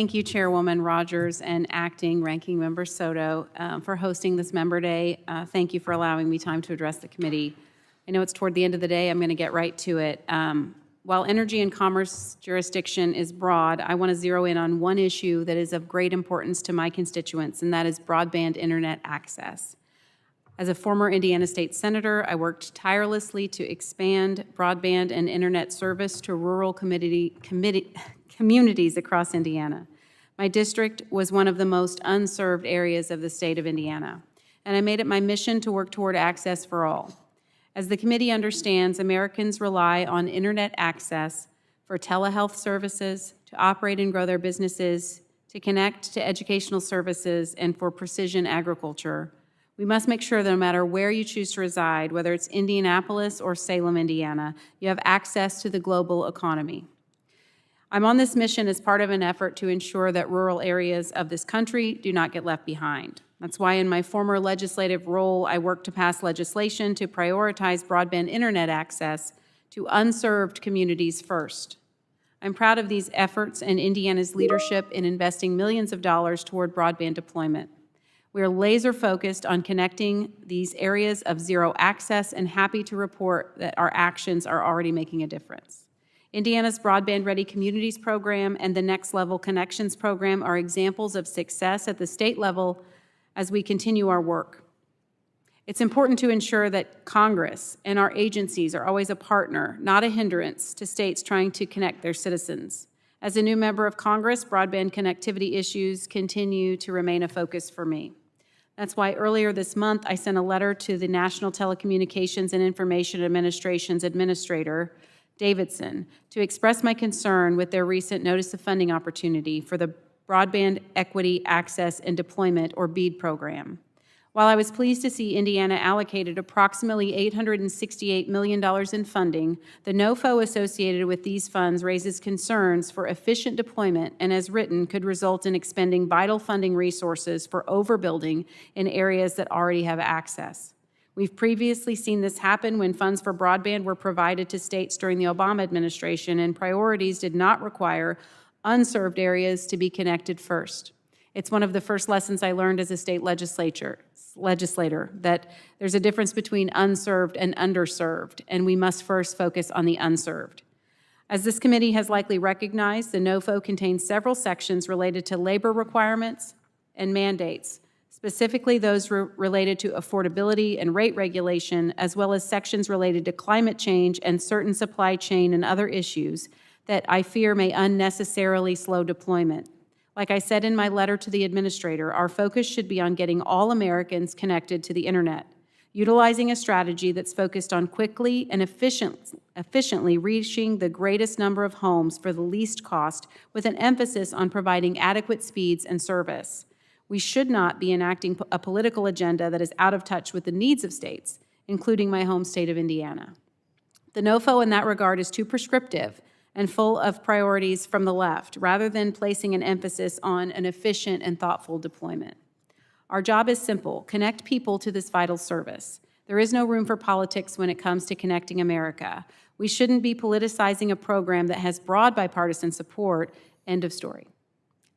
Thank you, Chairwoman Rogers and Acting Ranking Member Soto, for hosting this Member Day. Thank you for allowing me time to address the committee. I know it's toward the end of the day. I'm going to get right to it. While energy and commerce jurisdiction is broad, I want to zero in on one issue that is of great importance to my constituents, and that is broadband internet access. As a former Indiana State Senator, I worked tirelessly to expand broadband and internet service to rural communities across Indiana. My district was one of the most unserved areas of the state of Indiana, and I made it my mission to work toward access for all. As the committee understands, Americans rely on internet access for telehealth services, to operate and grow their businesses, to connect to educational services, and for precision agriculture. We must make sure that no matter where you choose to reside, whether it's Indianapolis or Salem, Indiana, you have access to the global economy. I'm on this mission as part of an effort to ensure that rural areas of this country do not get left behind. That's why in my former legislative role, I worked to pass legislation to prioritize broadband internet access to unserved communities first. I'm proud of these efforts and Indiana's leadership in investing millions of dollars toward broadband deployment. We are laser focused on connecting these areas of zero access and happy to report that our actions are already making a difference. Indiana's Broadband Ready Communities program and the Next Level Connections program are examples of success at the state level as we continue our work. It's important to ensure that Congress and our agencies are always a partner, not a hindrance, to states trying to connect their citizens. As a new member of Congress, broadband connectivity issues continue to remain a focus for me. That's why earlier this month, I sent a letter to the National Telecommunications and Information Administration's Administrator, Davidson, to express my concern with their recent Notice of Funding opportunity for the Broadband Equity Access and Deployment, or BEAD program. While I was pleased to see Indiana allocated approximately $868 million in funding, the NOFO associated with these funds raises concerns for efficient deployment and, as written, could result in expending vital funding resources for overbuilding in areas that already have access. We've previously seen this happen when funds for broadband were provided to states during the Obama administration and priorities did not require unserved areas to be connected first. It's one of the first lessons I learned as a state legislator, that there's a difference between unserved and underserved, and we must first focus on the unserved. As this committee has likely recognized, the NOFO contains several sections related to labor requirements and mandates, specifically those related to affordability and rate regulation, as well as sections related to climate change and certain supply chain and other issues that I fear may unnecessarily slow deployment. Like I said in my letter to the administrator, our focus should be on getting all Americans connected to the internet, utilizing a strategy that's focused on quickly and efficiently reaching the greatest number of homes for the least cost, with an emphasis on providing adequate speeds and service. We should not be enacting a political agenda that is out of touch with the needs of states, including my home state of Indiana. The NOFO in that regard is too prescriptive and full of priorities from the left, rather than placing an emphasis on an efficient and thoughtful deployment. Our job is simple: connect people to this vital service. There is no room for politics when it comes to connecting America. We shouldn't be politicizing a program that has broad bipartisan support. End of story.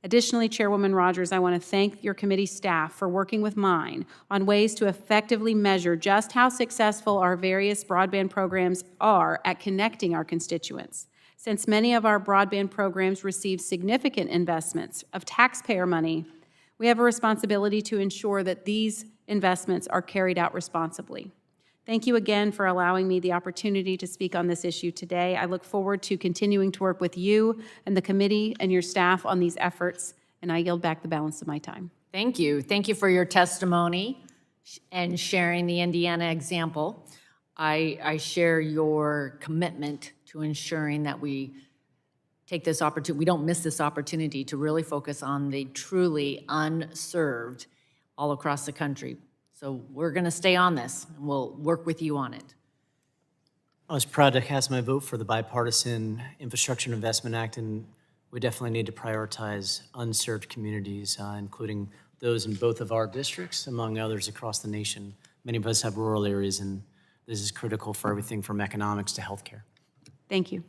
Additionally, Chairwoman Rogers, I want to thank your committee staff for working with mine on ways to effectively measure just how successful our various broadband programs are at connecting our constituents. Since many of our broadband programs receive significant investments of taxpayer money, we have a responsibility to ensure that these investments are carried out responsibly. Thank you again for allowing me the opportunity to speak on this issue today. I look forward to continuing to work with you and the committee and your staff on these efforts, and I yield back the balance of my time. Thank you. Thank you for your testimony and sharing the Indiana example. I share your commitment to ensuring that we take this opportunity, we don't miss this opportunity to really focus on the truly unserved all across the country. So we're going to stay on this, and we'll work with you on it. I was proud to cast my vote for the Bipartisan Infrastructure and Investment Act, and we definitely need to prioritize unserved communities, including those in both of our districts, among others across the nation. Many of us have rural areas, and this is critical for everything from economics to healthcare. Thank you.